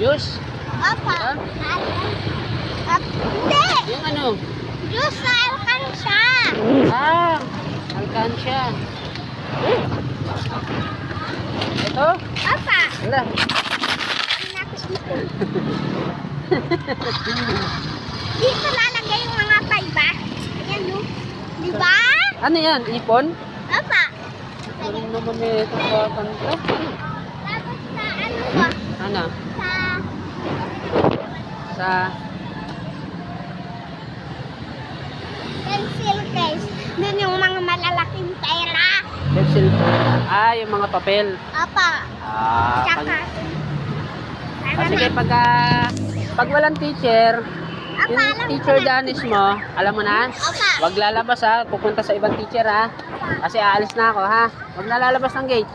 Juice? Apa? Ha? Hindi! Yung ano? Juice na alkansya! Ah, alkansya. Ito? Apa? Wala. Ano natin ito? Dito lalagay yung mga paiba. Ayan, no? Diba? Ano yan? Ipon? Apa? Ano naman ito sa kanta? Tapos sa ano ba? Ano? Sa... Sa... pencil case. Doon yung mga malalaking pera. Pencil. Ah, yung mga papel. Apa? Ah, Tsaka... sige, pag walang teacher, Apa, yung alam ko teacher na. Danis mo, alam mo na? Apa. Wag lalabas ha, pupunta sa ibang teacher ha. Kasi aalis na ako ha. Wag na lalabas ng gate.